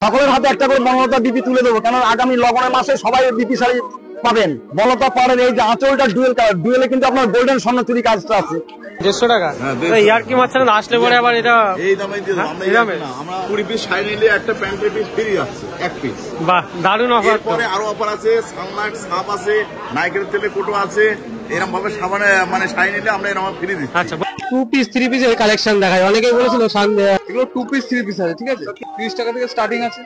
সকলের হাতে একটা করে বনলতা বিপি তুলে দেবো, কারণ আগামী লগনের মাসে সবাই বিপি শাড়ি পাবেন। বনলতা পাড়ের এই যে আঁচলটা ডুয়েল কালার, ডুয়েলে কিন্তু আপনার গোল্ডেন স্বর্ণচুরি কাজটা আছে। 150 টাকা ইয়ার কি মাছ না আসলে পরে আবার এটা এই দামে দিয়ে দাও। আমরা এই দামে না, আমরা 20 পিস শাড়ি নিলে একটা প্যান্টের পিস ফ্রি আছে, এক পিস। বাহ, দারুণ অফার। পরে আরো অফার আছে, সানলাইট সাপ আছে, নাইকের তেলে কোটো আছে। এরকম ভাবে সাবানে মানে শাড়ি নিলে আমরা এরকম ফ্রি দিচ্ছি। আচ্ছা, 2 পিস 3 পিসের কালেকশন দেখায়। অনেকেই বলেছিল এগুলো 2 পিস 3 পিস আছে, ঠিক আছে? 30 টাকা থেকে স্টার্টিং আছে।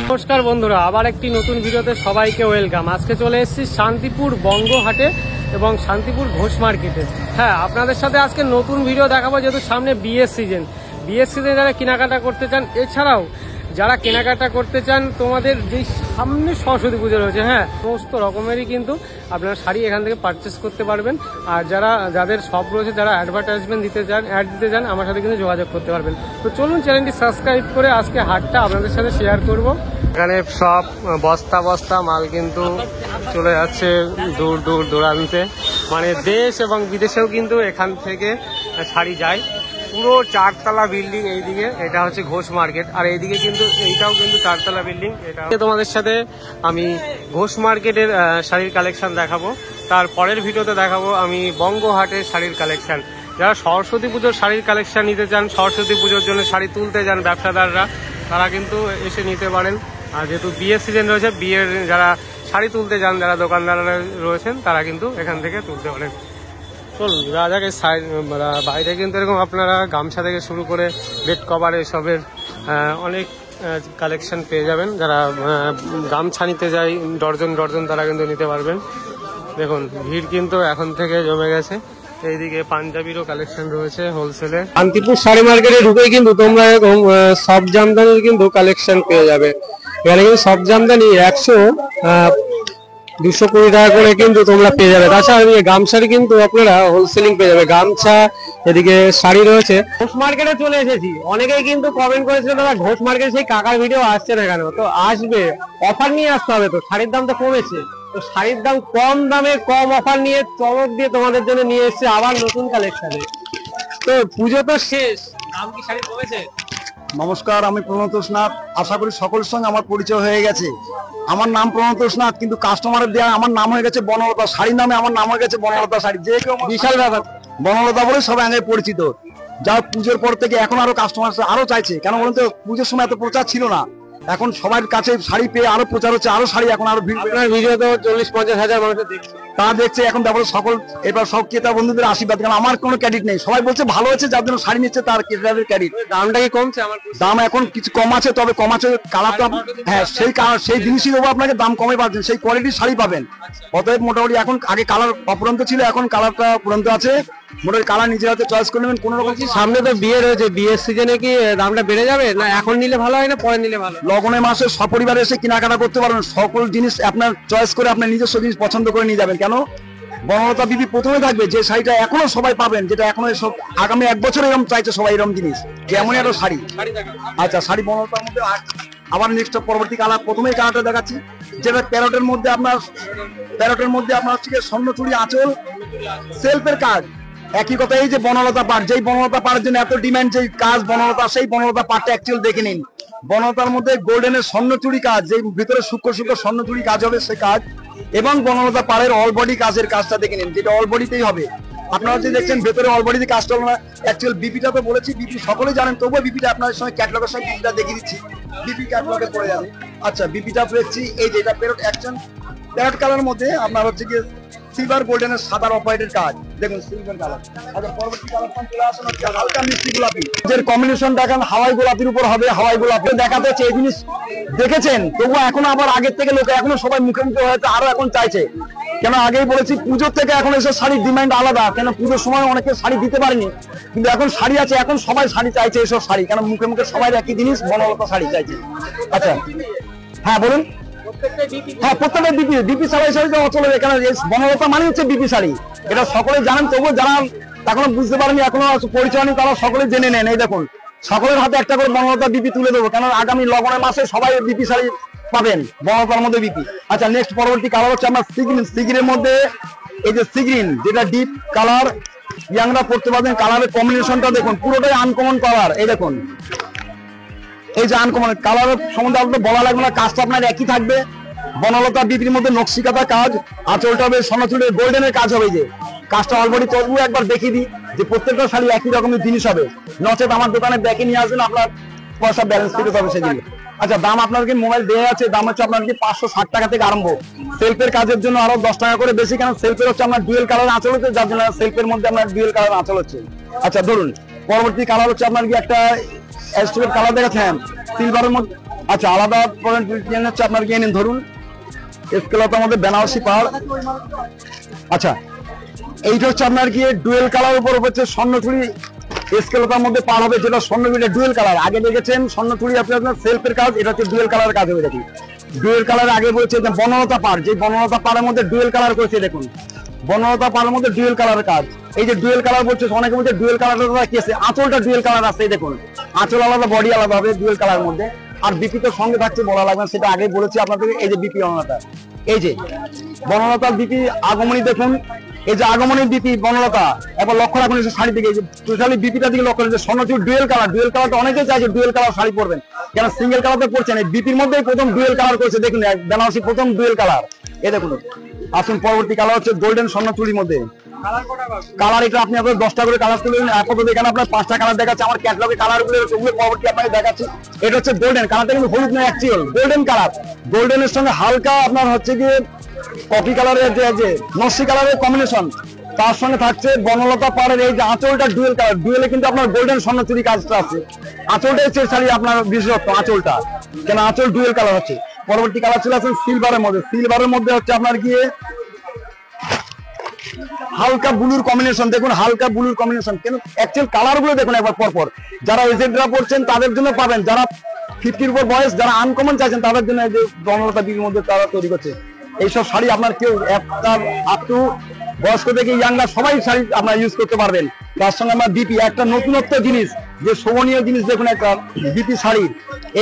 নমস্কার বন্ধুরা, আবার একটি নতুন ভিডিওতে সবাইকে ওয়েলকাম। আজকে চলে এসেছি শান্তিপুর বঙ্গ হাটে এবং শান্তিপুর ঘোষ মার্কেটে। হ্যাঁ, আপনাদের সাথে আজকে নতুন ভিডিও দেখাবো, যেহেতু সামনে বিয়ের সিজনে যারা কেনাকাটা করতে চান, এছাড়াও যারা কেনাকাটা করতে চান তোমাদের যেই সামনে সরস্বতী পুজো রয়েছে, হ্যাঁ সমস্ত রকমেরই কিন্তু আপনারা শাড়ি এখান থেকে পারচেস করতে পারবেন। আর যাদের শপ রয়েছে, যারা অ্যাডভার্টাইজমেন্ট দিতে চান, অ্যাড দিতে চান, আমার সাথে কিন্তু যোগাযোগ করতে পারবেন। তো চলুন চ্যানেলটি সাবস্ক্রাইব করে আজকে হাটটা আপনাদের সাথে শেয়ার করব। এখানে সব বস্তা বস্তা মাল কিন্তু চলে যাচ্ছে দূর দূর দূরান্তে, মানে দেশ এবং বিদেশেও কিন্তু এখান থেকে শাড়ি যায়। পুরো 4 তলা বিল্ডিং এইদিকে, এটা হচ্ছে ঘোষ মার্কেট। আর এইদিকে কিন্তু এইটাও কিন্তু 4 তলা বিল্ডিং। এটা তোমাদের সাথে আমি ঘোষ মার্কেটের শাড়ির কালেকশন দেখাবো। তার পরের ভিডিওতে দেখাবো আমি বঙ্গহাটের শাড়ির কালেকশন। যারা সরস্বতী পুজোর শাড়ির কালেকশন নিতে চান, সরস্বতী পুজোর জন্য শাড়ি তুলতে যান ব্যবসাদাররা, তারা কিন্তু এসে নিতে পারেন। আর যেহেতু বিয়ের সিজন রয়েছে, বিয়ের যারা শাড়ি তুলতে যান, যারা দোকানদাররা রয়েছেন, তারা কিন্তু এখান থেকে তুলতে পারেন। চলুন রাজাকে বাইরে কিন্তু এরকম আপনারা গামছা থেকে শুরু করে বেড কভার এসবের অনেক কালেকশন পেয়ে যাবেন। যারা গামছা নিতে যায় ডর্জন ডর্জন, তারা কিন্তু নিতে পারবেন। দেখুন ভিড় কিন্তু এখন থেকে জমে গেছে। এইদিকে পাঞ্জাবিরও কালেকশন রয়েছে হোলসেলে। শান্তিপুর শাড়ি মার্কেটে ঢুকে কিন্তু তোমরা এরকম সব জামদানির কিন্তু কালেকশন পেয়ে যাবে। এখানে কিন্তু সব জামদানি 100-220 টাকা করে কিন্তু তোমরা পেয়ে যাবে। তাছাড়া গামছারি কিন্তু আপনারা হোলসেলিং পেয়ে যাবে। গামছা, এদিকে শাড়ি রয়েছে। ঘোষ মার্কেটে চলে এসেছি। অনেকেই কিন্তু কমেন্ট করেছিল দাদা ঘোষ মার্কেটে সেই কাকার ভিডিও আসছে না কেন? তো আসবে, অফার নিয়ে আসতে হবে। তো শাড়ির দাম তো কমেছে, তো শাড়ির দাম কম দামে কম অফার নিয়ে চমক দিয়ে তোমাদের জন্য নিয়ে এসেছে আবার নতুন কালেকশনে। তো পুজো তো শেষ, দাম কি শাড়ি কমেছে? নমস্কার, আমি প্রণতোষ নাথ। আশা করি সকলের সঙ্গে আমার পরিচয় হয়ে গেছে। আমার নাম প্রণতোষ নাথ, কিন্তু কাস্টমারের দেওয়া আমার নাম হয়ে গেছে বনলতা। শাড়ির নামে আমার নাম হয়ে গেছে বনলতা শাড়ি। যে কেউ বিশাল ব্যাপার, বনলতা বলে সবাই আগে পরিচিত। যা পুজোর পর থেকে এখন আরো কাস্টমার আরো চাইছে। কেন বলুন তো, পুজোর সময় এত প্রচার ছিল না, এখন সবার কাছে শাড়ি পেয়ে আরো প্রচার হচ্ছে, আরো শাড়ি এখন আরো ভিড়। আপনার ভিডিও তো 40-50 হাজার মানুষের দেখছে, তা দেখছে এখন। তারপরে সকল এবার সব ক্রেতা বন্ধুদের আশীর্বাদ, কারণ আমার কোনো ক্রেডিট নেই। সবাই বলছে ভালো হচ্ছে, যার জন্য শাড়ি নিচ্ছে তার ক্রেতাদের ক্রেডিট। দামটা কি কমছে? আমার দাম এখন কিছু কম আছে, তবে কম আছে কালারটা। হ্যাঁ, সেই কালার সেই জিনিসই দেবো আপনাকে, দাম কমে পাচ্ছেন, সেই কোয়ালিটির শাড়ি পাবেন। অতএব মোটামুটি এখন আগে কালার অপুরন্ত ছিল, এখন কালারটা পুরন্ত আছে। মোটামুটি কালার নিজের হাতে চয়েস করে নেবেন। কোনো রকম সামনে তো বিয়ে রয়েছে, বিয়ের সিজনে কি দামটা বেড়ে যাবে, না এখন নিলে ভালো হয় না পরে নিলে ভালো? লগনের মাসে সপরিবারে এসে কেনাকাটা করতে পারবেন। সকল জিনিস আপনার চয়েস করে আপনার নিজস্ব জিনিস পছন্দ করে নিয়ে যাবেন। কেন বনলতা বিবি প্রথমে থাকবে, যে শাড়িটা এখনো সবাই পাবেন, যেটা এখনো সব আগামী 1 বছর এরকম চাইছে সবাই, এরকম জিনিস যেমনই একটা শাড়ি। আচ্ছা, শাড়ি বনলতার মধ্যে আবার নেক্সট পরবর্তী কালার, প্রথমেই কালারটা দেখাচ্ছি, যেটা প্যারটের মধ্যে আপনার হচ্ছে স্বর্ণচুরি আঁচল, সেলফের কাজ। একই কথা, এই যে বনলতা পাট, যেই বনলতা পাটের জন্য এত ডিমান্ড, যেই কাজ বনলতা, সেই বনলতা পাটটা অ্যাকচুয়াল দেখে নিন। বনলতার মধ্যে গোল্ডেনের স্বর্ণচুরি কাজ, যেই ভিতরে সূক্ষ্ম সূক্ষ্ম স্বর্ণচুরি কাজ হবে সে কাজ, এবং বনলতা পাড়ের অল বডি কাজের কাজটা দেখে নিন, যেটা অল বডিতেই হবে। আপনারা যে দেখছেন ভেতরে অল বডিতে কাজটা হবে না। অ্যাকচুয়াল বিপিটা তো বলেছি, বিপি সকলেই জানেন, তবুও বিপিটা আপনাদের সঙ্গে ক্যাটলগের সঙ্গে বিপিটা দেখিয়ে দিচ্ছি। বিপি ক্যাটলগে পড়ে যাবে। আচ্ছা, বিপিটা পেয়েছি এই যে, এটা প্যারট কালার মধ্যে আপনার হচ্ছে গিয়ে সিলভার গোল্ডেনের সাদা অপারেটের কাজ। দেখুন সিলভার কালার। আচ্ছা, পরবর্তী কালারটা চলে আসুন হচ্ছে হালকা মিষ্টি গোলাপি। এর কম্বিনেশন দেখেন হাওয়াই গোলাপির উপর হবে। হাওয়াই গোলাপি দেখাতে হচ্ছে, এই জিনিস দেখেছেন, তবুও এখনো আবার আগের থেকে লোকে এখনো সবাই মুখে মুখে হয়তো আরো এখন চাইছে। কেন আগেই বলেছি, পুজোর থেকে এখন এসব শাড়ির ডিমান্ড আলাদা। কেন পুজোর সময় অনেকে শাড়ি দিতে পারেনি, কিন্তু এখন শাড়ি আছে, এখন সবাই শাড়ি চাইছে এসব শাড়ি। কেন মুখে মুখে সবাই একই জিনিস বনলতা শাড়ি চাইছে। আচ্ছা, হ্যাঁ বলুন। হ্যাঁ, প্রত্যেকটা বিপি শাড়ি চলে যায়। কেন বনলতা মানে হচ্ছে বিপি শাড়ি, এটা সকলে জানেন, তবুও যারা এখনো বুঝতে পারেনি, এখনো পরিচয় নেই, তারা সকলে জেনে নেন। এই দেখুন, সকলের হাতে একটা করে বনলতা বিপি তুলে দেবো, কারণ আগামী লগনের মাসে সবাই বিপি শাড়ি পাবেন, বনলতার মধ্যে বিপি। আচ্ছা, নেক্সট পরবর্তী কালার হচ্ছে আমার সিগিনের মধ্যে এই যে সি গ্রিন, যেটা ডিপ কালার, ইয়াংরা পড়তে পারবেন। কালারের কম্বিনেশনটা দেখুন, পুরোটাই আনকমন কালার। এই দেখুন, এই যে আনকমন কালার সম্বন্ধে আপনার বলা লাগবে না, কাজটা আপনার একই থাকবে। বনলতা বিপির মধ্যে নকশিকাতা কাজ, আঁচলটা হবে সোনাচুরের গোল্ডেনের কাজ হবে। যে কাজটা অলরেডি তবু একবার দেখিয়ে দিই যে প্রত্যেকটা শাড়ি একই রকমের জিনিস হবে, নচেত আমার দোকানে দেখে নিয়ে আসবেন, আপনার পয়সা ব্যালেন্স করতে হবে সেদিকে। আচ্ছা, দাম আপনাকে মোবাইল দেওয়া আছে, দাম হচ্ছে আপনার কি 560 টাকা থেকে আরম্ভ। সেলফের কাজের জন্য আরো 10 টাকা করে বেশি, কেন সেলফের হচ্ছে আপনার ডুয়েল কালার আঁচল হচ্ছে, যার জন্য সেলফের মধ্যে আপনার ডুয়েল কালার আঁচল হচ্ছে। আচ্ছা ধরুন, পরবর্তী কালার হচ্ছে আপনার কি একটা অ্যাস্ট্রিক কালার দেখাচ্ছেন সিলভারের মধ্যে। আচ্ছা, আলাদা হচ্ছে আপনার কি এনেন, ধরুন স্কেলতার মধ্যে বেনারসি পাড়। আচ্ছা, এইটা হচ্ছে আপনার কি ডুয়েল কালার উপর হচ্ছে স্বর্ণচুড়ি স্কেলতার মধ্যে পার হবে, যেটা স্বর্ণচুড়ি ডুয়েল কালার। আগে দেখেছেন স্বর্ণচুড়ি আপনার সেলফের কাজ, এটা হচ্ছে ডুয়েল কালার কাজ হবে। দেখি ডুয়েল কালার আগে বলছে যে বনলতা পাড়, যে বনলতা পাড়ের মধ্যে ডুয়েল কালার করেছে। দেখুন বনলতা পাড়ের মধ্যে ডুয়েল কালার কাজ। এই যে ডুয়েল কালার বলছে, অনেকে বলছে ডুয়েল কালারটা কি আছে, আঁচলটা ডুয়েল কালার আছে। দেখুন আঁচল আলাদা, বডি আলাদা হবে ডুয়েল কালার মধ্যে। আর বিপি তো সঙ্গে থাকছে, বলা লাগবে না, সেটা আগে বলেছি আপনাদেরকে। এই যে বিপি বনলতা, এই যে বনলতার বিপি আগমনী দেখুন, এই যে আগমনের বিপি বনলতা। এবার লক্ষ্য রাখুন শাড়ি দিকে, টোটালি বিপিটা দিকে লক্ষ্য রাখুন। স্বর্ণচুড় ডুয়েল কালার, ডুয়েল কালারটা অনেকেই চাইছে ডুয়েল কালার শাড়ি পরবেন, কেন সিঙ্গেল কালারটা পরছেন। এই বিপির মধ্যেই প্রথম ডুয়েল কালার করেছে। দেখুন বেনারসি প্রথম ডুয়েল কালার। এই দেখুন, আসুন পরবর্তী কালার হচ্ছে গোল্ডেন স্বর্ণচুড়ির মধ্যে কালার। এটা আপনি আপনার 10টা করে কালার তুলবেন, আপাতত এখানে আপনার 5টা কালার দেখাচ্ছে আমার ক্যাটালগে। কালার গুলো পরবর্তী আপনাকে দেখাচ্ছি। এটা হচ্ছে গোল্ডেন কালারটা, কিন্তু হলুদ নয়, অ্যাকচুয়াল গোল্ডেন কালার। গোল্ডেনের সঙ্গে হালকা আপনার হচ্ছে গিয়ে কফি কালারের যে নস্যি কালারের কম্বিনেশন, তার সঙ্গে থাকছে বনলতা পাড়ের এই যে আঁচলটা ডুয়েল কালার। ডুয়েলে কিন্তু আপনার গোল্ডেন স্বর্ণচুরি কাজটা আছে। আঁচলটাই হচ্ছে শাড়ি আপনার বিশেষত্ব, আঁচলটা, কেন আঁচল ডুয়েল কালার হচ্ছে। পরবর্তী কালার চলে আসেন সিলভারের মধ্যে। সিলভারের মধ্যে হচ্ছে আপনার গিয়ে হালকা ব্লুর কম্বিনেশন। দেখুন হালকা ব্লুর কম্বিনেশন, কেন অ্যাকচুয়াল কালার গুলো দেখুন একবার পরপর। যারা এজেন্টরা পড়ছেন তাদের জন্য পাবেন, যারা 50-র উপর বয়স, যারা আনকমন চাইছেন তাদের জন্য এই যে বনলতা বিপির মধ্যে তারা তৈরি করছে এইসব শাড়ি। আপনার কেউ আপ টু বয়স্ক থেকে ইয়াংরা সবাই শাড়ি আপনার ইউজ করতে পারবেন। তার সঙ্গে আমার বিপি একটা নতুনত্ব জিনিস, যে শোভনীয় জিনিস। দেখুন একটা বিপি শাড়ি,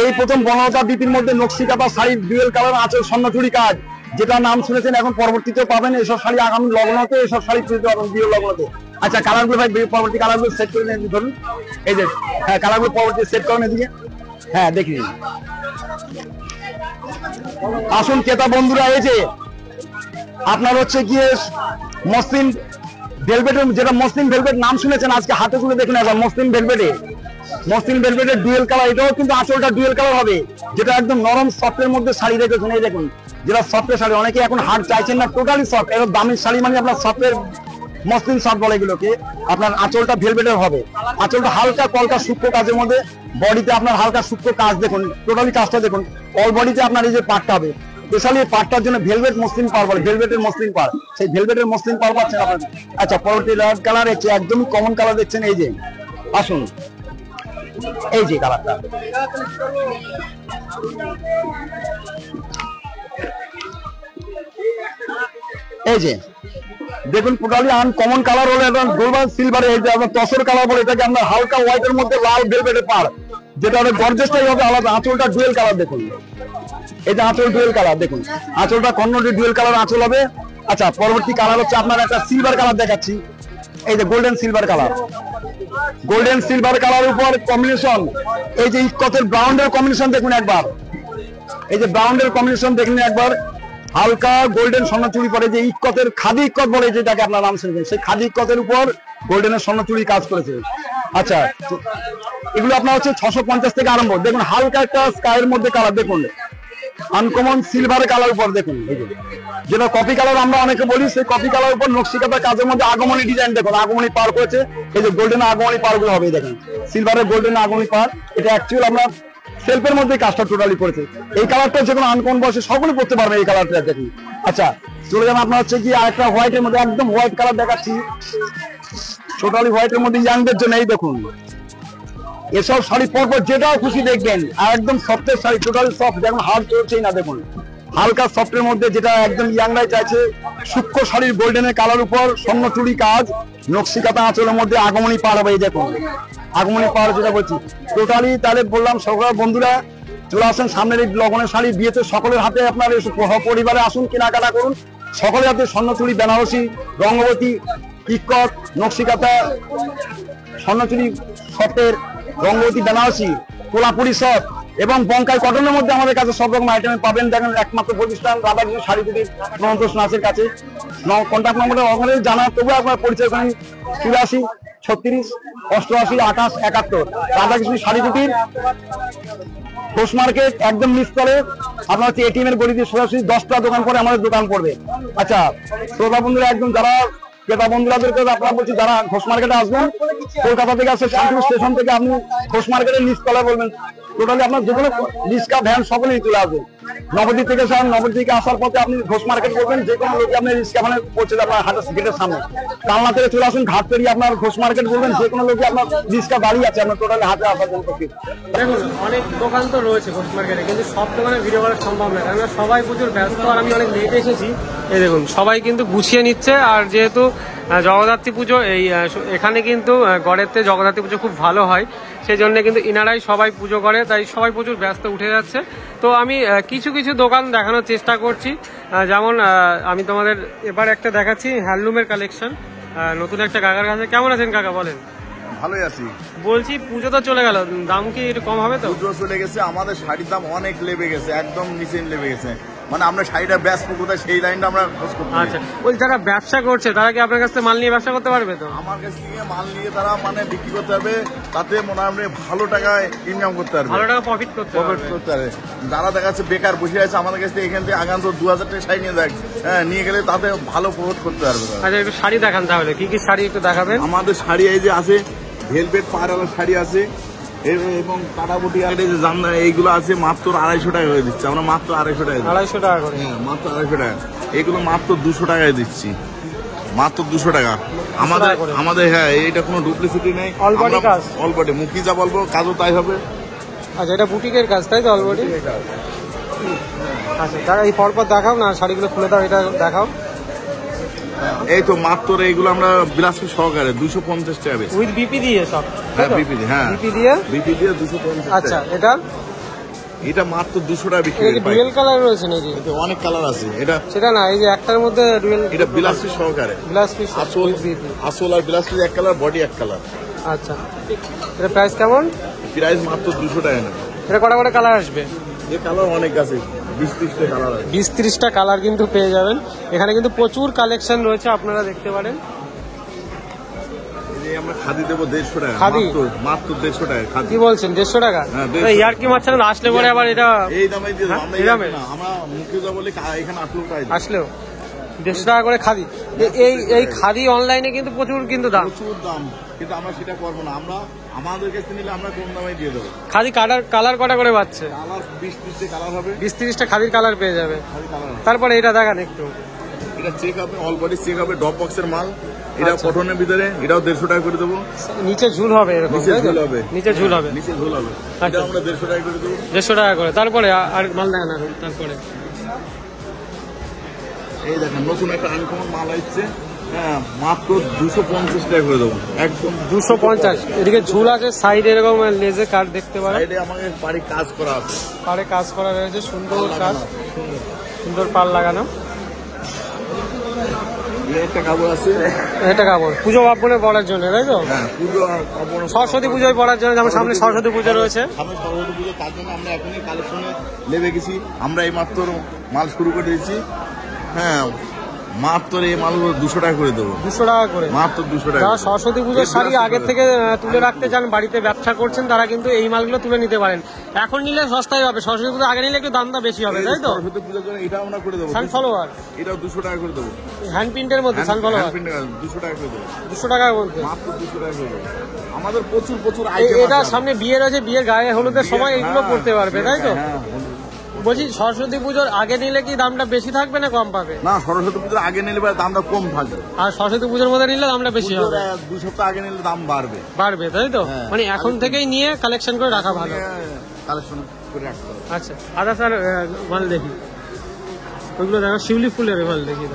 এই প্রথম বনলতা বিপির মধ্যে নকশিকাতা শাড়ি, ডুয়েল কালার আঁচল স্বর্ণচুরি কাজ, যেটা নাম শুনেছেন এখন পরবর্তীতে পাবেন। এইসব শাড়ি আগামী লগ্নতে এইসব শাড়ি পেতে পাবেন, বিয়ের লগ্নতে। আচ্ছা, কালারগুলো ভাই পরবর্তী কালারগুলো সেট করে নিন, ধরুন এই যে হ্যাঁ কালারগুলো পরবর্তী সেট করেন এদিকে। হ্যাঁ দেখি, আসুন ক্রেতা বন্ধুরা, এই যে আপনার হচ্ছে গিয়ে মসলিন ভেলভেটের, যেটা মসলিন ভেলভেট নাম শুনেছেন, আজকে হাতে তুলে দেখুন একবার। মসলিন ভেলভেটের ডুয়েল কালার, এটাও কিন্তু আঁচলটা ডুয়েল কালার হবে, যেটা একদম নরম সফটের মধ্যে শাড়ি রেখেছেন। এই দেখুন, যেটা সফটের শাড়ি, অনেকে এখন হার্ড চাইছেন না, টোটালি সফট। এর দামি শাড়ি মানে আপনার সফটের মসলিন সফট বলে এগুলোকে। আপনার আঁচলটা ভেলভেটের হবে, আঁচলটা হালকা কলকা সূক্ষ্ম কাজের মধ্যে, বডিতে আপনার হালকা সূক্ষ্ম কাজ। দেখুন টোটালি কাজটা দেখুন, অল বডিতে আপনার এই যে পাটটা হবে, স্পেশালি পাটটার জন্য ভেলভেট মসলিন পার বলে, ভেলভেটের মসলিন পার, সেই ভেলভেটের মসলিন পার পাচ্ছেন আপনার। আচ্ছা, পরবর্তী রেড কালার হচ্ছে একদমই কমন কালার দেখছেন। এই যে আসুন, এই যে কালারটা, এই যে দেখুন টোটালি আনকমন কালার হলো এবং গোল্ডেন সিলভার, এই যে আপনার তসর কালার বলে, এটাকে আপনার হালকা হোয়াইটের মধ্যে লাল ভেলভেটের পার, যেটা গর্জেসটাই হবে আলাদা। আঁচলটা ডুয়েল কালার দেখুন, এই যে আঁচল ডুয়েল কালার দেখুন, আঁচলটা কর্ণটি ডুয়েল কালার আঁচল হবে। আচ্ছা, পরবর্তী কালার হচ্ছে আপনার একটা সিলভার কালার দেখাচ্ছি। এই যে golden silver colour, golden silver colour উপর কম্বিনেশন, এই যে ইকতের ব্রাউনের কম্বিনেশন দেখুন একবার। এই যে ব্রাউনের কম্বিনেশন দেখুন একবার, হালকা গোল্ডেন স্বর্ণচুরি পরে, যে ইকতের খাদি ইকত বলে যেটাকে আপনার নাম শুনেছেন, সেই খাদি ইকতের উপর গোল্ডেনের স্বর্ণচুরি কাজ করেছে। আচ্ছা, এগুলো আপনার হচ্ছে 650 থেকে আরম্ভ। দেখুন হালকা একটা স্কাইয়ের মধ্যে কালার দেখুন, আনকমন সিলভার কালার উপর দেখুন, যেটা কপি কালার আমরা অনেকে বলি, সেই কপি কালার উপর নকশিকাতা কাজের মধ্যে আগমনী ডিজাইন দেখুন, আগমনী পার করেছে। এই যে গোল্ডেন আগমনী পার গুলো হবে দেখেন, সিলভারের গোল্ডেন আগমনী পার, এটা অ্যাকচুয়াল আমরা সেলফের মধ্যে কাজটা টোটালি করেছে। এই কালারটা যে কোনো আনকমন বয়সে সকলে পড়তে পারবে এই কালারটা দেখুন। আচ্ছা, চলে যান আপনার হচ্ছে কি আরেকটা হোয়াইটের মধ্যে, একদম হোয়াইট কালার দেখাচ্ছি, টোটালি হোয়াইটের মধ্যে ইয়াংদের জন্য। এই দেখুন এসব শাড়ি পরপর যেটাও খুশি দেখবেন, আর একদম সফটের শাড়ি, টোটাল সফট, যেমন হার্ড চলছেই না। দেখুন হালকা সফটের মধ্যে, যেটা একদম ইয়াংরাই চাইছে। সূক্ষ্ম শাড়ির গোল্ডেনের কালার উপর স্বর্ণচুরি কাজ, নকশিকাতা আঁচলের মধ্যে আগমনী পার হবে। এই দেখুন আগমনী পার যেটা বলছি টোটালি। তাহলে বললাম সকল বন্ধুরা চলে আসেন সামনের এই লগনের শাড়ি, বিয়েতে সকলের হাতে আপনার পরিবারে আসুন, কেনাকাটা করুন। সকলে যাতে স্বর্ণচুরি, বেনারসি, রঙ্গবতী, ইক্কট, নকশিকাতা, স্বর্ণচুরি শর্টের, রঙ্গবতী, বেনারসি, কোলাপুরি শর্ট এবং বঙ্কাই কটনের মধ্যে আমাদের কাছে সব রকম আইটেম পাবেন। দেখেন একমাত্র প্রতিষ্ঠান রাধাকৃষ্ণ শাড়ি কুটির নন্দোষ নাচের কাছে। কন্ট্যাক্ট নম্বরটা ওখানে জানা, তবু আপনার পরিচয় করেন 84 36 88 28 71 রাধাকৃষ্ণ শাড়ি কুটির ঘোষ মার্কেট একদম নিচতলে। আপনার হচ্ছে এটিএম এর গলিতে সরাসরি 10টা দোকান পরে আমাদের দোকান পড়বে। আচ্ছা শ্রোতা বন্ধুরা, একদম যারা ক্রেতা বন্ধুরাদেরকে আপনারা বলছি, যারা ঘোষ মার্কেটে আসবেন, কলকাতা থেকে আসে শান্তিপুর স্টেশন থেকে আপনি ঘোষ মার্কেটের নিচতলায় বলবেন, টোটালি আপনার যে কোনো রিক্সা ভ্যান সকলেই চলে আসবেন। নবদ্বীপ থেকে আসেন, নবদ্বীপ থেকে আসার পথে আপনি ঘোষ মার্কেট বলবেন, যে কোনো লোকে আপনি রিক্সা ভ্যানে পৌঁছে যাবেন আপনার হাটের গেটের সামনে। কালনা থেকে চলে আসুন, ঘাট পেরিয়ে আপনার ঘোষ মার্কেট বলবেন, যে কোনো লোকে আপনার রিক্সা দাঁড়িয়ে আছে আপনার টোটালি হাটে আসার জন্য। দেখুন অনেক দোকান তো রয়েছে ঘোষ মার্কেটে, কিন্তু সব দোকানে ভিডিও করা সম্ভব নয়, কারণ সবাই প্রচুর ব্যস্ত আর আমি অনেক লেট এসেছি। এই দেখুন সবাই কিন্তু গুছিয়ে নিচ্ছে। আর যেহেতু জগদ্ধাত্রী পুজো এখানে কিন্তু গড়েতে জগদ্ধাত্রী পুজো খুব ভালো হয়, সেই জন্য কিন্তু ইনারাই সবাই পুজো করে, তাই সবাই প্রচুর ব্যস্ত উঠে যাচ্ছে। তো আমি কিছু কিছু দোকান দেখানোর চেষ্টা করছি। যেমন আমি তোমাদের এবার একটা দেখাচ্ছি হ্যান্ডলুমের কালেকশন, নতুন একটা কাকার কাছে। কেমন আছেন কাকা, বলেন? ভালোই আছি। বলছি পুজো তো চলে গেল, দাম কি একটু কম হবে? তো পুজো চলে গেছে, আমাদের শাড়ির দাম অনেক লেবে গেছে, একদম নিচে লেবে গেছে। মানে আমরা শাড়িটা ব্যস্ত কোথায় সেই লাইনটা আমরা খোঁজ করতে। আচ্ছা, ওই যারা ব্যবসা করছে তারা কি আপনার কাছ থেকে মাল নিয়ে ব্যবসা করতে পারবে? তো আমার কাছ থেকে মাল নিয়ে তারা মানে বিক্রি করতে পারবে, তাতে মোটামুটি ভালো টাকায় ইনকাম করতে পারবে, ভালো টাকা প্রফিট করতে পারবে। যারা দেখা যাচ্ছে বেকার বসে আছে, আমাদের কাছ থেকে এখান থেকে আগান্ত 2000 টাকা শাড়ি নিয়ে দেখ, হ্যাঁ নিয়ে গেলে তাতে ভালো প্রফিট করতে পারবে। আচ্ছা একটু শাড়ি দেখান তাহলে, কি কি শাড়ি একটু দেখাবেন? আমাদের শাড়ি এই যে আছে, ভেলভেট পাড়ালার শাড়ি আছে এবং কাটাবুটি জামদানি এইগুলো আছে, মাত্র 250 টাকা করে দিচ্ছি আমরা, মাত্র 250 টাকা। 250 টাকা করে? হ্যাঁ মাত্র 250 টাকা। এগুলো মাত্র 200 টাকায় দিচ্ছি, মাত্র 200 টাকা। আমাদের হ্যাঁ এইটা কোনো ডুপ্লিসিটি নেই, অলবডি কাজ, অলবডি মুখি যা বলবো কাজও তাই হবে। আচ্ছা এটা বুটিকের কাজ তাই তো? অলবডি। আচ্ছা দাদা এই পরপর দেখাও না, শাড়িগুলো খুলে দাও, এটা দেখাও। এই তো মাত্র এইগুলো আমরা বিলাসী সহকারে 250 টাকা বেশি, উইথ বিপি দিয়ে সব? হ্যাঁ বিপি দিয়ে, হ্যাঁ বিপি দিয়ে 250 টাকা। আচ্ছা এটা এটা মাত্র 200 টাকা বিক্রি করে। ডুয়েল কালার রয়েছে নাকি? এতে অনেক কালার আছে। এটা সেটা না, এই যে একটার মধ্যে ডুয়েল। এটা বিলাসী সহকারে, বিলাসী আসল আর বিলাসী এক কালার, বডি এক কালার। আচ্ছা এটা প্রাইস কেমন? প্রাইস মাত্র 200 টাকা নেবে। এটা কটা করে কালার আসবে? এই কালার অনেক আছে, 20-30টা কালার আছে, 20-30টা কালার কিন্তু পেয়ে যাবেন এখানে। কিন্তু প্রচুর কালেকশন রয়েছে, আপনারা দেখতে পারেন। এই আমরা খাদি দেবো 150 টাকা, খাদি মাত্র 150 টাকা খাদি। কি বলছেন 150 টাকা? ইয়ার কি মারছেন না? আসলে পরে আবার এটা এই দামে দিয়ে দেবো আমরা, এই দামে আমরা মুখে যা বলি এখানে আসলেও 150 টাকা করে খাদি। এই খাদি অনলাইনে কিন্তু প্রচুর কিন্তু দাম, প্রচুর দাম, কিন্তু আমরা সেটা করবো না। আমরা আমাদের কাছে নিলে আমরা কম দামে দিয়ে দেবো। খাদি কালার কটা করে পাচ্ছে? কালার 20-30টা কালার হবে, 20-30টা খাদির কালার পেয়ে যাবে। খাদি কালার। তারপরে এটা দেখান একটু। এটা চেক হবে, অল বডি চেক হবে, ডপ বক্সের মাল। এটা কটনের ভিতরে, এটাও 150 টাকা করে দেবো। নিচে ঝুল হবে এরকম? নিচে ঝুল হবে, নিচে ঝুল হবে, নিচে ঝুল হবে। আচ্ছা এটা আমরা 150 টাকা করে দেবো, 150 টাকা করে। তারপরে আর মাল দেখান এখন। তারপরে এই দেখেন নতুন একটা আনকমন মাল আসছে, হ্যাঁ মাত্র 250 টাকা করে দেবো, একদম 250। এদিকে ঝুল আছে, সাইড এরকম লেজে কাট দেখতে পারেন। সাইডে আমাদের বাড়ি কাজ করা আছে, পাড়ে কাজ করা রয়েছে, সুন্দর কাজ, সুন্দর পাল লাগানো। একটা কাপড় আছে, এটা কাপড় পুজো পার্বণে পড়ার জন্য তাই তো? হ্যাঁ পুজো সরস্বতী পুজোয় পড়ার জন্য, যেমন সামনে সরস্বতী পুজো রয়েছে। সামনে সরস্বতী পুজো, তার জন্য আমরা এখনই কালেকশনে লেবে গেছি। আমরা এই মাত্র মাল শুরু করে দিয়েছি, হ্যাঁ মাত্র এই মালগুলো 200 টাকা করে দেবো, 200 টাকা করে মাত্র 200 টাকা। যারা সরস্বতী পুজোর শাড়ি আগের থেকে তুলে রাখতে চান, বাড়িতে ব্যবসা করছেন, তারা কিন্তু এই মালগুলো তুলে নিতে পারেন। এখন নিলে সস্তাই হবে, সরস্বতী পুজো আগে নিলে একটু দামটা বেশি হবে তাই তো? সরস্বতী পুজোর জন্য এটা আমরা করে দেবো, সানফ্লাওয়ার, এটাও 200 টাকা করে দেবো, হ্যান্ড প্রিন্টের মধ্যে সানফ্লাওয়ার 200 টাকা করে দেবো, 200 টাকার মধ্যে, মাত্র 200 টাকা করে দেবো। আমাদের প্রচুর আইটেম আছে। এটা সামনে বিয়ে রয়েছে, বিয়ের গায়ে হলুদের সময় এগুলো পড়তে পারবে তাই তো? বলছি সরস্বতী পুজোর আগে নিলে কি দামটা বেশি থাকবে না কম পাবে? না, সরস্বতী পুজোর আগে নিলে দামটা কম থাকবে, আর সরস্বতী পুজোর মধ্যে নিলে দামটা বেশি হবে। 2 সপ্তাহ আগে নিলে দাম বাড়বে, তাই তো? মানে এখন থেকেই নিয়ে কালেকশন করে রাখা ভালো, কালেকশন করে রাখতে হবে। আচ্ছা আদা স্যার মাল দেখি, ওইগুলো দেখো শিউলি ফুলের মাল দেখি।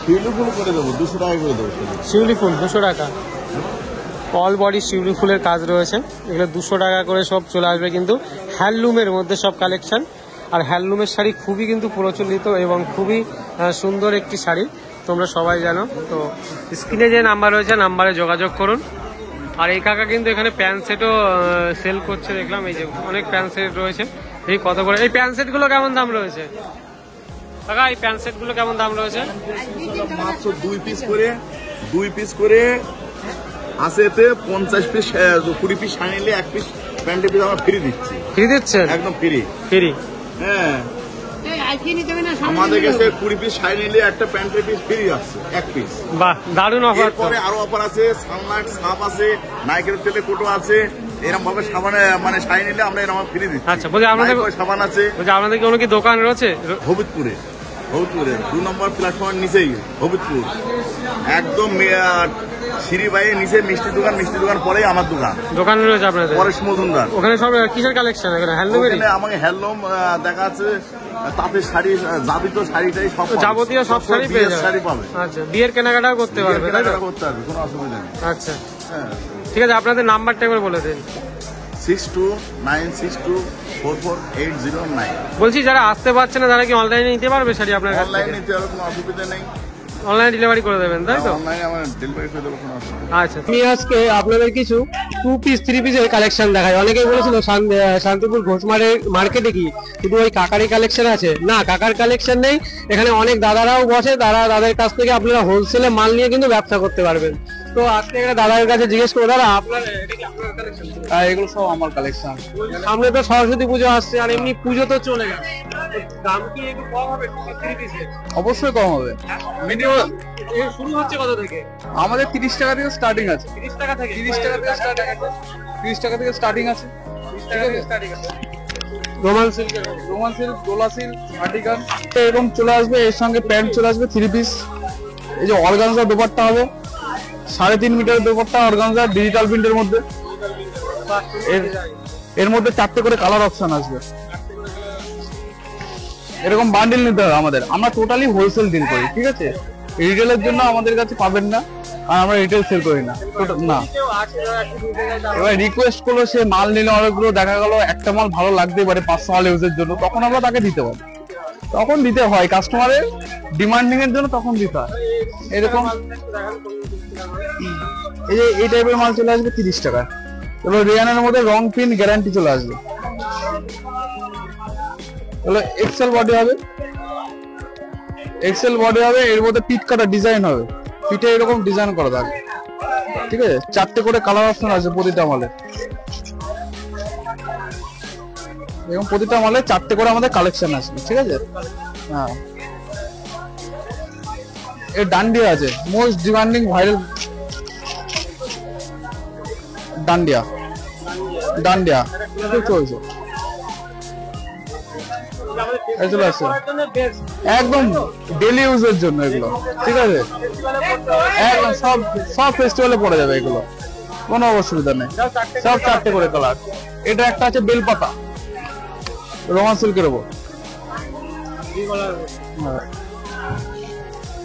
শিউলি ফুল করে দেবো, 200 টাকা করে দেবো। শিউলি ফুল 200 টাকা, অল বডি শিউলি ফুলের কাজ রয়েছে, এগুলো 200 টাকা করে সব চলে আসবে কিন্তু হ্যান্ডলুমের মধ্যে সব কালেকশন। আর হ্যান্ডলুমের শাড়ি খুবই কিন্তু প্রচলিত এবং খুবই সুন্দর একটি শাড়ি, তোমরা সবাই জানো। তো স্ক্রিনে যে নাম্বার রয়েছে নাম্বারে যোগাযোগ করুন। আর এই কাকা কিন্তু এখানে প্যান্ট সেটও সেল করছে, দেখলাম এই যে অনেক প্যান্ট সেট রয়েছে। এই কত করে এই প্যান্ট সেটগুলো কেমন দাম রয়েছে কাকা? এই প্যান্ট সেটগুলো কেমন দাম রয়েছে? মাত্র 2 পিস করে আছে, এতে 50 পিস 20 পিস শাড়ি নিলে 1 পিস প্যান্টের পিস আমরা ফ্রি দিচ্ছি। ফ্রি দিচ্ছেন? একদম ফ্রি। ফ্রি? হ্যাঁ, আমাদের কাছে 20 পিস শাড়ি নিলে একটা প্যান্টের পিস ফ্রি আসছে, 1 পিস। বাহ, দারুণ অফার। পরে আরো অফার আছে, সানলাইট সাপ আছে, নাইকের তেলে কোটো আছে, এরকম ভাবে সাবানে মানে শাড়ি নিলে আমরা এরকম ফ্রি দিচ্ছি। আচ্ছা, বলছি আপনাদের সাবান আছে। বলছি আপনাদের কোনো কি দোকান রয়েছে? হবিবপুরে 2 নম্বর প্ল্যাটফর্মের নিচেই হবিবপুর, একদম সিঁড়ি বাইরে নিচে মিষ্টি দোকান পরেই আমার দোকান রয়েছে আপনাদের? পরেশ মজুমদার। ওখানে সব কিসের কালেকশন? হ্যান্ডলুমের? আমাকে হ্যান্ডলুম দেখা আছে, তাতে শাড়ি যাবতীয় শাড়িটাই সব যাবতীয় সব শাড়ি পেয়ে যাবে। শাড়ি পাবে। আচ্ছা, বিয়ের কেনাকাটাও করতে পারবে, তাই তো? করতে পারবে, কোনো অসুবিধা নেই। আচ্ছা হ্যাঁ, ঠিক আছে, আপনাদের নাম্বারটা একবার বলে দিন। 6296244809। বলছি যারা আসতে পারছে না তারা কি অনলাইনে নিতে পারবে শাড়ি আপনার কাছ থেকে? অনলাইনে নিতে পারবে, কোনো অসুবিধা নেই। অনলাইনে ডেলিভারি করে দেবেন, তাই তো? অনলাইনে আমার ডেলিভারি করে দেবো, কোনো অসুবিধা নেই। আচ্ছা, আমি আজকে আপনাদের কিছু 2 পিস 3 পিসের কালেকশন দেখাই। অনেকেই বলেছিল শান্তিপুর মার্কেটে কি শুধু ওই কাকারই কালেকশন আছে? না, কাকার কালেকশন নেই, এখানে অনেক দাদারাও বসে, তাদের কাছ থেকে আপনারা হোলসেলে মাল নিয়ে কিন্তু ব্যবসা করতে পারবেন। তো আজকে একটা দাদার কাছে জিজ্ঞেস করবো, দাদা আপনার এটা কি আপনার কালেকশন? এগুলো সব আমার কালেকশন। সামনে তো সরস্বতী পুজো আসছে, আর এমনি পুজো তো চলে গেছে, দাম কি একটু কম হবে 2 পিস 3 পিসের? অবশ্যই কম হবে। মিনিমাম শুরু হচ্ছে কত থেকে? আমাদের 30 টাকা থেকে স্টার্টিং আছে। 30 টাকা থেকে? 30 টাকা থেকে স্টার্টিং আছে। 30 টাকা থেকে স্টার্টিং আছে। 30 টাকা থেকে স্টার্টিং আছে। Roman silk, Dola silk, vertical এরকম চলে আসবে। এর সঙ্গে প্যান্ট চলে আসবে 3 পিস। এই যে অর্গানজা দোপাট্টা হবে, 3.5 মিটার দোপাট্টা অর্গানজা, ডিজিটাল প্রিন্টের মধ্যে। এর মধ্যে 4টে করে কালার অপশন আসবে। এরকম বান্ডিল নিতে হবে আমাদের। আমরা টোটালি হোলসেল ডিল করি, ঠিক আছে? রিটেলের জন্য আমাদের কাছে পাবেন না, আর আমরা রিটেল সেল করি না না। এবার রিকোয়েস্ট করলো, সে মাল নিলে অনেকগুলো, দেখা গেল একটা মাল ভালো লাগতে পারে পার্সোনাল ইউজের জন্য, তখন আমরা তাকে দিতে পারি। তখন দিতে হয় কাস্টমারের ডিমান্ডিং এর জন্য, তখন দিতে হয়। এরকম এই যে এই টাইপের মাল চলে আসবে 30 টাকা। এবার রিয়ানের মধ্যে রং পিন গ্যারান্টি চলে আসবে। এক্সেল বডি হবে, এর মধ্যে পিট কাটা ডিজাইন হবে, পিঠে এরকম ডিজাইন করা থাকবে, ঠিক আছে? 4টে করে কালার অপশন আছে প্রতিটা মালে। এবং প্রতিটা মালে 4টে করে আমাদের কালেকশন আসবে, ঠিক আছে? হ্যাঁ, এর ডান্ডিয়া আছে, মোস্ট ডিমান্ডিং ভাইরাল ডান্ডিয়া খুব চলছে। চলে আসছে একদম ডেলি ইউজের জন্য এগুলো, ঠিক আছে? একদম সব ফেস্টিভ্যালে পড়ে যাবে এগুলো, কোনো অসুবিধা নেই। সব 4টে করে কালার। এটা একটা আছে বেলপাতা, রোমান সিল্কের উপর।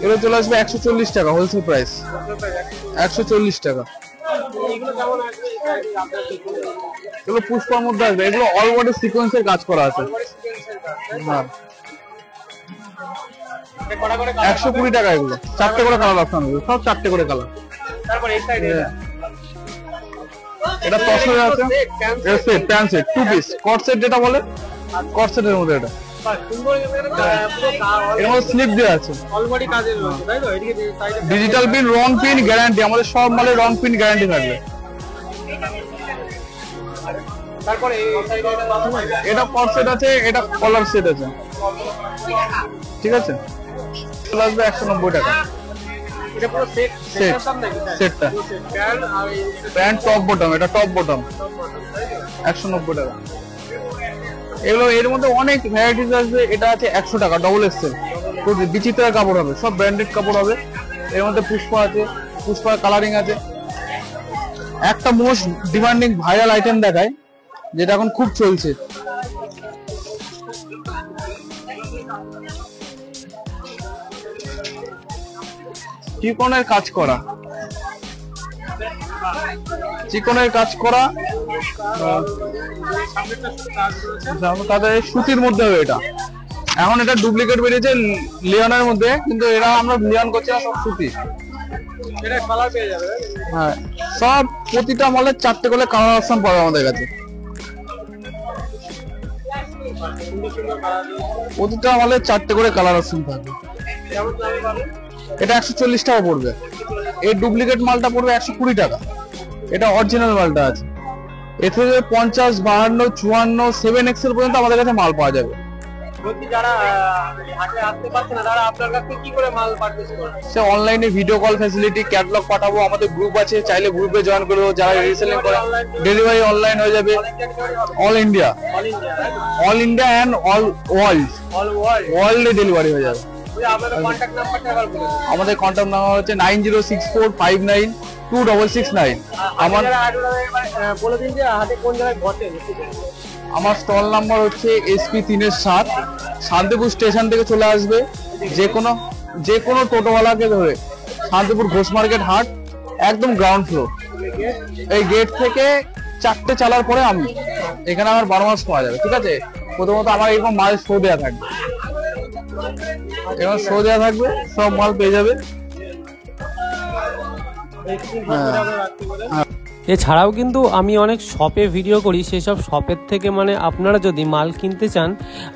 এটা চলে আসবে 140 টাকা হোলসেল প্রাইস, 140 টাকা। এগুলো পুষ্পার মধ্যে আসবে, এগুলো অল বডি সিকোয়েন্সের কাজ করা আছে। হ্যাঁ, 120 টাকা এগুলো। 4টে করে কালার অপশন হবে, সব 4টে করে কালার। এটা তসরে আছে, প্যান্ট সেট 2 পিস কট সেট যেটা বলে, কট সেটের মধ্যে এটা। এর মধ্যে স্লিপ দেওয়া আছে, ডিজিটাল পিন, রং পিন গ্যারান্টি। আমাদের সব মালে রং পিন গ্যারান্টি থাকবে। এটা কট সেট আছে, এটা কলার সেট আছে, ঠিক আছে? চলে আসবে 190 টাকা সেটটা। প্যান্ট টপ বটম, এটা টপ বটম 190 টাকা। এগুলো এর মধ্যে অনেক ভ্যারাইটিস আসবে। এটা আছে 100 টাকা ডবল এক্সেল, বিচিত্র কাপড় হবে, সব ব্র্যান্ডেড কাপড় হবে। এর মধ্যে পুষ্পা আছে, পুষ্পার কালারিং আছে। একটা মোস্ট ডিমান্ডিং ভাইরাল আইটেম দেখায়, যেটা এখন খুব চলছে। চিকনের কাজ করা তাদের সুতির মধ্যে হবে এটা। এখন এটা ডুপ্লিকেট বেরিয়েছে লিওনের মধ্যে, কিন্তু এরা আমরা লিওন করছি না, সব সুতি। হ্যাঁ, সব প্রতিটা মালের 4টে করে কালার অপশন পাবে আমাদের কাছে। প্রতিটা মালের 4টে করে কালার অপশন পাবে। এটা 140 টাকা পড়বে। এই ডুপ্লিকেট মালটা পড়বে 120 টাকা। এটা অরিজিনাল মালটা আছে। এর থেকে 50, 52, 54, 7XL পর্যন্ত আমাদের কাছে মাল পাওয়া যাবে। সে অনলাইনে ভিডিও কল ফ্যাসিলিটি, ক্যাটালগ পাঠাবো, আমাদের গ্রুপ আছে, চাইলে গ্রুপে জয়েন করবো। যারা রিসেলিং করে ডেলিভারি অনলাইন হয়ে যাবে। অল ইন্ডিয়া অ্যান্ড অল ওয়ার্ল্ডে ডেলিভারি হয়ে যাবে। আমাদের কন্ট্যাক্ট নাম্বার হচ্ছে 9064592669। আমার স্টল নাম্বার হচ্ছে SP 3-7, শান্তিপুর স্টেশন থেকে চলে আসবে। যে কোনো টোটোওয়ালাকে ধরে শান্তিপুর ঘোষ মার্কেট হাট, একদম গ্রাউন্ড ফ্লোর। এই গেট থেকে 4টে চালার পরে আমি এখানে আমার 12 মাস পাওয়া যাবে। ঠিক আছে, প্রথমত আমার এরকম মাল শো দেওয়া থাকবে, সব মাল পেয়ে যাবে। এছাড়াও কিন্তু আমি অনেক শপে ভিডিও করি, সেসব শপের থেকে মানে আপনারা যদি মাল কিনতে চান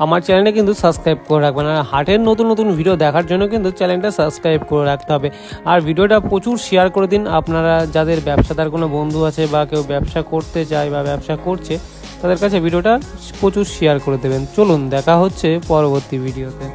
আমার চ্যানেলে কিন্তু সাবস্ক্রাইব করে রাখবেন। আর হাটের নতুন নতুন ভিডিও দেখার জন্য কিন্তু চ্যানেলটা সাবস্ক্রাইব করে রাখতে হবে। আর ভিডিওটা প্রচুর শেয়ার করে দিন। আপনারা যাদের ব্যবসাদার কোনো বন্ধু আছে বা কেউ ব্যবসা করতে চায় বা ব্যবসা করছে, তাদের কাছে ভিডিওটা প্রচুর শেয়ার করে দেবেন। চলুন, দেখা হচ্ছে পরবর্তী ভিডিওতে।